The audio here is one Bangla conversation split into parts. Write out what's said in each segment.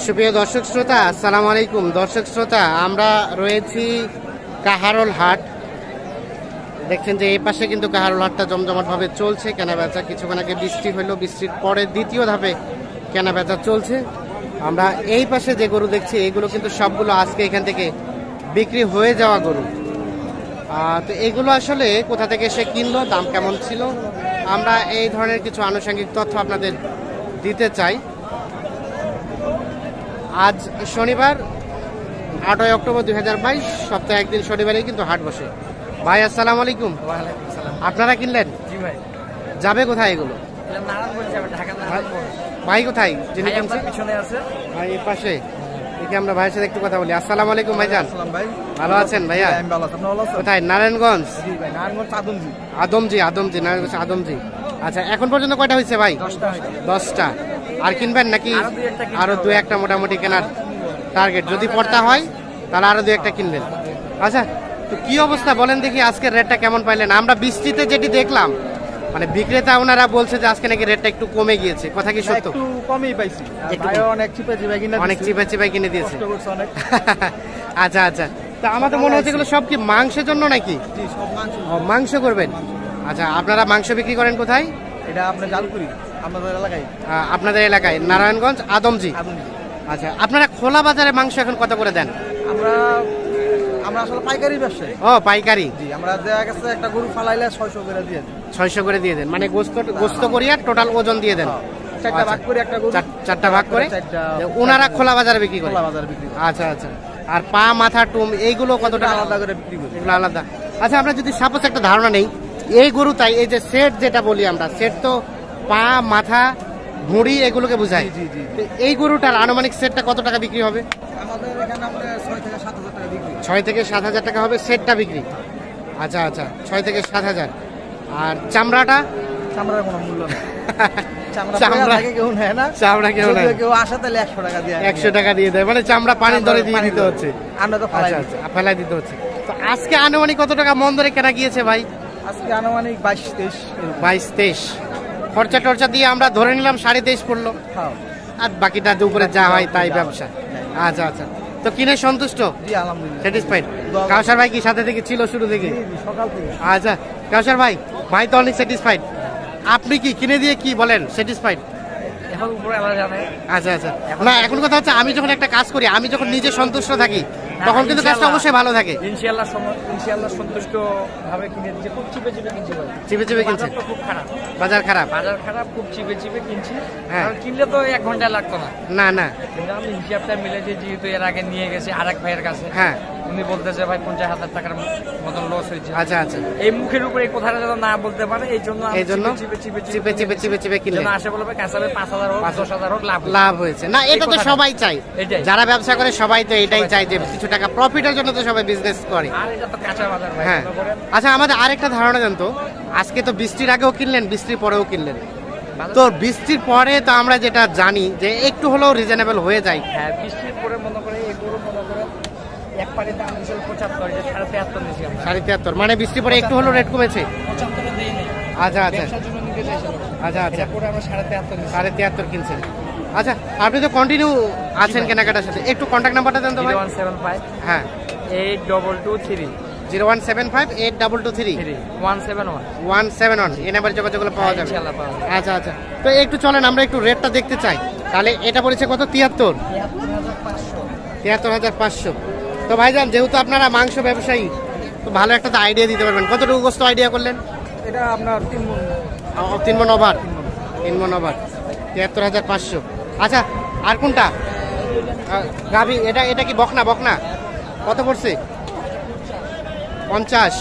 সুপ্রিয় দর্শক শ্রোতা, আসসালামু আলাইকুম। দর্শক শ্রোতা, আমরা রয়েছি কাহারোল হাট। দেখছেন যে এই পাশে কিন্তু কাহারোল হাটটা জমজমাটভাবে চলছে, কেনাবেচা। কিছুক্ষণ আগে বৃষ্টি হইলো, বৃষ্টির পরে দ্বিতীয় ধাপে কেনাবেচা চলছে। আমরা এই পাশে যে গরু দেখছি এগুলো কিন্তু সবগুলো আজকে এখান থেকে বিক্রি হয়ে যাওয়া গরু। তো এগুলো আসলে কোথা থেকে এসে কিনলো, দাম কেমন ছিল, আমরা এই ধরনের কিছু আনুষঙ্গিক তথ্য আপনাদের দিতে চাই। আজ শনিবার 8ই অক্টোবর 2022, সপ্তাহে একদিন শনিবারেই কিন্তু হাট বসে। ভাই আসসালামু আলাইকুম। আপনারা কিনলেন? জি ভাই। যাবে কোথায় এগুলো? ভাই কোথায়? যিনি কিনছেন পিছনে আছে ভাই, এই পাশে। দেখি আমরা ভাইয়ের সাথে একটু কথা বলি। আসসালামু আলাইকুম ভাইজান। ভাই, ভালো আছেন ভাইয়া? আমি ভালো আছি, আপনি ভালো আছেন? কোথায়? নারায়ণগঞ্জ? জি ভাই, নারায়ণগঞ্জ আদমজি। নারায়ণগঞ্জ আদমজি। আচ্ছা, এখন পর্যন্ত কয়টা হয়েছে ভাই? 10টা। আর কিনবেন নাকি? আরো দু একটা মোটামুটি কেনার টার্গেট। যদি পড়তা হয় তাহলে আরো দু একটা কিনবেন। আচ্ছা, তো কি অবস্থা বলেন দেখি, আজকের রেটটা কেমন পাইলেন? আমরা বৃষ্টিতে যেটি দেখলাম, মানে বিক্রেতা ওনারা বলছে যে আজকে নাকি রেটটা একটু কমে গিয়েছে, কথা কি সত্য? একটু কমই পাইছি, ভাই অনেক চিপে কিনে অনেক চিপে কিনে দিয়েছে। কষ্ট করছে অনেক। আচ্ছা আচ্ছা, তা আমাদের মনে হচ্ছে এগুলো সব কি মাংসের জন্য নাকি? জি, সব মাংস। মাংস করবেন? আচ্ছা, আপনারা মাংস বিক্রি করেন কোথায়? এটা আপনার জালপুরি, আমাদের এলাকায়। আপনাদের এলাকায় নারায়ণগঞ্জ আদমজি। আচ্ছা, আপনারা খোলা বাজারে মাংস এখন কত করে দেন? আমরা আসলে পাইকারি ব্যবসায়ী। ও, পাইকারি। জি, আমরা দেখা গেছে একটা গরু ফালাইলে 600 করে দিয়ে দেন। 600 করে দিয়ে দেন, মানে গোস্ত করিয়া টোটাল ওজন দিয়ে দেন। চারটা ভাগ করে একটা গরু, চারটা ভাগ করে ওনারা খোলা বাজারে বিক্রি করে। খোলা বাজারে বিক্রি করে। আচ্ছা আচ্ছা, আর পা, মাথা, টুম এইগুলো কত টাকা? আলাদা করে বিক্রি করি। এগুলো আলাদা। আচ্ছা, আমরা যদি সাপোজ একটা ধারণা নেই, এই গরু তাই এই যে সেট যেটা বলি আমরা, সেট তো পা, মাথা, ভুঁড়ি এগুলোকে বোঝায়। জি জি। এই গরুটার আনুমানিক সেটটা কত টাকা বিক্রি হবে? আমাদের এখানে আমরা 6 থেকে 7,000 টাকা বিক্রি। 6 থেকে 7,000 টাকা হবে সেটটা বিক্রি। আচ্ছা আচ্ছা, 6 থেকে 7,000। আর চামড়াটা? চামড়ার কোনো মূল্য নেই। চামড়া কেউ নেয় না। চামড়া কেউ নেয়? কেউ আসে তাহলে 100 টাকা দিয়ে 100 টাকা দিয়ে দেয়, মানে চামড়া পানির দরে দিয়ে দিতে হচ্ছে। আমরা তো আচ্ছা আচ্ছা, ফেলাই দিতে হচ্ছে। তো আজকে আনুমানিক কত টাকা মন ধরে কেনা গিয়েছে ভাই? আজকে আনুমানিক 22-23। 22-23। খরচা টরচা দিয়ে আমরা ধরে নিলাম 23.5 পড়লো। হ্যাঁ। আর বাকিটা দুপুরে যা হয় তাই ব্যবসা। আচ্ছা আচ্ছা, তো কিনে সন্তুষ্ট? জি, আলহামদুলিল্লাহ, স্যাটিসফাইড। কাউসার ভাই কি সাথে থেকে ছিল শুরু থেকে? সকাল থেকে। আচ্ছা কাউসার ভাই, ভাই তো অনেক স্যাটিসফাইড। আপনি কি কিনে দিয়ে কি বলেন, স্যাটিসফাইড? এখন উপরে আলাদা জানে। আচ্ছা আচ্ছা, না এখন কথা হচ্ছে, আমি যখন একটা কাজ করি, আমি যখন নিজে সন্তুষ্ট থাকি, তখন কিন্তু কাজটা অবশ্যই ভালো থাকে। ইনশাআল্লাহ সন্তুষ্ট ভাবে কিনে দিয়েছি। খুব চিপে কিনছি ভাই। চিপে কিনছে? খুব খারাপ বাজার খারাপ। খুব চিপে কিনছি। হ্যাঁ, কিনলে তো 1 ঘন্টা লাগতো না। না কিন্তু আমি হিসাবটা মিলে যে, যেহেতু এর আগে নিয়ে গেছি আরেক ভাইয়ের কাছে। হ্যাঁ, উনি বলতেছে ভাই 50,000 টাকার মতন লস হয়েছে। আচ্ছা আচ্ছা, এই মুখের উপরে এই কথাটা যেন না বলতে পারে, এই জন্য চিপে কিনলে আসে বলবে কাঁচাবে 5,000 হোক 10,000 হোক লাভ হয়েছে। না, এটা তো সবাই চাই, যারা ব্যবসা করে সবাই তো এটাই চাই যে কিছু টাকা প্রফিটের জন্য তো সবাই বিজনেস করে। আর এটা তো কাঁচা বাজার ভাই। হ্যাঁ। আচ্ছা, আমাদের আরেকটা ধারণা জানতো, আজকে তো বৃষ্টির আগেও কিনলেন, বৃষ্টির পরেও কিনলেন, তো বৃষ্টির পরে তো আমরা যেটা জানি যে একটু হলেও রিজনেবল হয়ে যায়। হ্যাঁ, বৃষ্টির পরে মনে করে এগুলো মনে করে এক পারে দাম দিয়েছিল 75, এটা 73.5 নিয়েছি আমরা। 73, মানে বৃষ্টির পরে একটু হলেও রেট কমেছে। 75 দেই নাই। আচ্ছা আচ্ছা, ব্যবসার জন্য নিতে চাইছিল। আচ্ছা আচ্ছা, পরে আমরা 73 নিয়েছি। 73 কিনছেন। আচ্ছা, আপনি তো কন্টিনিউ আছেন কেনাকাটার সাথে, একটু কন্ট্যাক্ট নাম্বারটা দেন তো ভাই। 0175 হ্যাঁ, 8223 0175 8223 171, এই নাম্বারে যোগাযোগ করলে পাওয়া যাবে। ইনশাআল্লাহ পাওয়া যাবে। আচ্ছা আচ্ছা, তো একটু চলেন আমরা একটু রেটটা দেখতে চাই। তাহলে এটা পড়েছে কত? 73। 73,500। তো ভাইজান, যেহেতু আপনারা মাংস ব্যবসায়ী, তো ভালো একটা তো আইডিয়া দিতে পারবেন। কতটুকু গোস্ত আইডিয়া করলেন? এটা আপনার 3 মণ। 3 মণ ওভার। 3 মণ ওভার, 73,500। আচ্ছা, আর কোনটা? গাভী, এটা কি বকনা? কত পড়ছে? 50।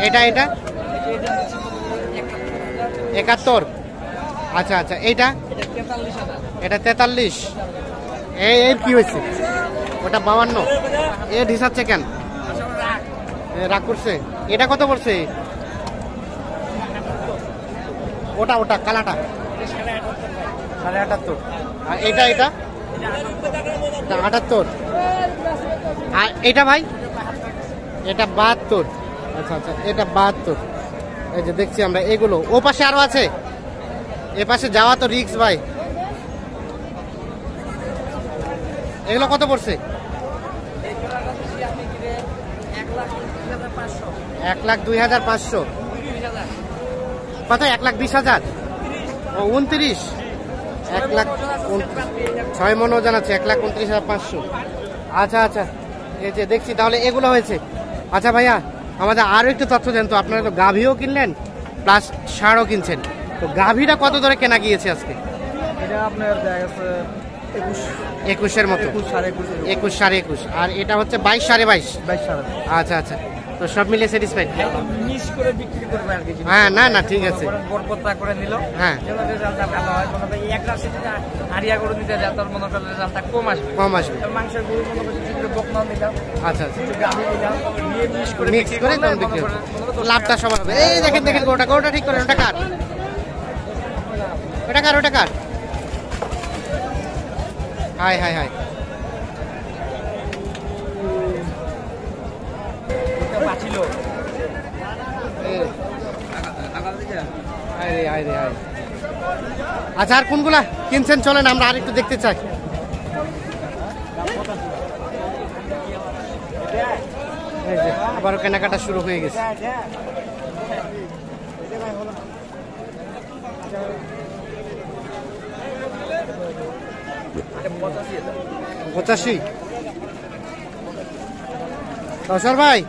এটা 71। আচ্ছা আচ্ছা, এটা 43। এর কি হয়েছে? ওটা 52। এ ঢিসাচ্ছে কেন? রাগ করছে? এটা কত পড়ছে? ওটা কালাটা 78। আর এটা 78। আর এটা ভাই, এটা 72। আচ্ছা আচ্ছা, এটা 72। এই যে দেখছি আমরা এগুলো। ও পাশে আরো আছে, এ পাশে যাওয়া তো রিস্ক ভাই। এগুলো কত পড়ছে? 1,02,500। কত? 1,20,000। ও 29। 1,6 মন ওজন আছে, 1,29,500। আচ্ছা আচ্ছা, এই যে দেখছি তাহলে এগুলো হয়েছে। আচ্ছা ভাইয়া, আমাদের আরো একটু তথ্য দেন তো। আপনারা তো গাভীও কিনলেন প্লাস ষাঁড়ও কিনছেন, তো গাভীটা কত দরে কেনা গিয়েছে আজকে? এটা আপনার দেখা গেছে 21-এর মতো। 21, 21.5। আর এটা হচ্ছে 22, 22.5। 22 আচ্ছা আচ্ছা, তো সব মিলিয়ে স্যাটিসফাইড? মিস করে বিক্রি করবে আর কি। হ্যাঁ, না না ঠিক আছে। বরপত্তা করে নিল, হ্যাঁ, যেন রেজাল্টটা ভালো হয়। মনে হয় এক রাশি যদি আরিয়া গরু নিতে যায় তার মনে করেন রেজাল্টটা কম আসবে। মাংসের গরু মনে করছে যদি বকনাও নিলাম, আচ্ছা আচ্ছা, যদি আমি নিলাম নিয়ে মিক্স করে তখন বিক্রি হবে, লাভটা সবার হবে। এই দেখেন দেখেন, গরুটা ঠিক করেন। ওটা কার? ওটা কার? হাই হাই হাই, বাঁচিল। আচ্ছা, আর কোনগুলা কিনছেন চলেন আমরা আর একটু দেখতে চাই। এই যে আবারও কেনাকাটা শুরু হয়ে গেছে। $85। দশর ভাই,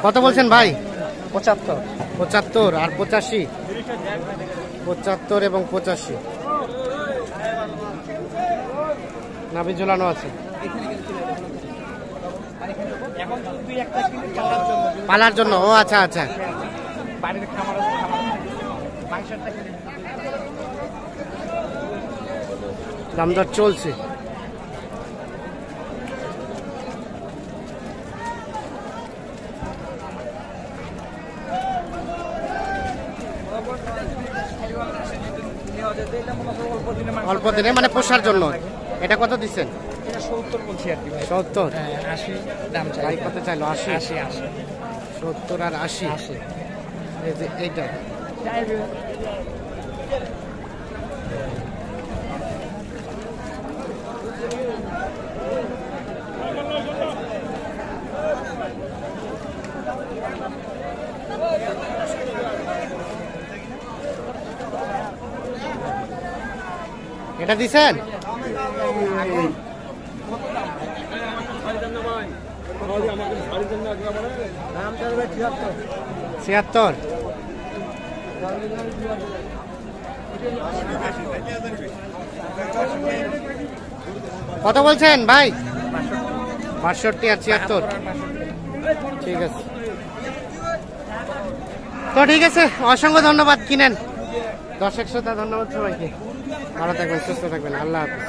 কত বলছেন ভাই? 75 আর 85। 75 এবং 85 নাভি ঝুলানো আছে। পালার জন্য। ও আচ্ছা আচ্ছা, দামদর চলছে। অল্প দিনে মানে পোষার জন্য। এটা কত দিচ্ছেন? 70 বলছি আর কি ভাই। 70? 80 দাম চাই। ভাই কত চাইলো? 80। 70 আর 80। এই যে এইটা এটা দিছেন? 76। কত বলছেন ভাই? 62 আর 76। ঠিক আছে, তো ঠিক আছে, অসংখ্য ধন্যবাদ। কিনেন। দর্শক শ্রোতা ধন্যবাদ সবাইকে। ভালো থাকবেন, সুস্থ থাকবেন। আল্লাহ হাফেজ।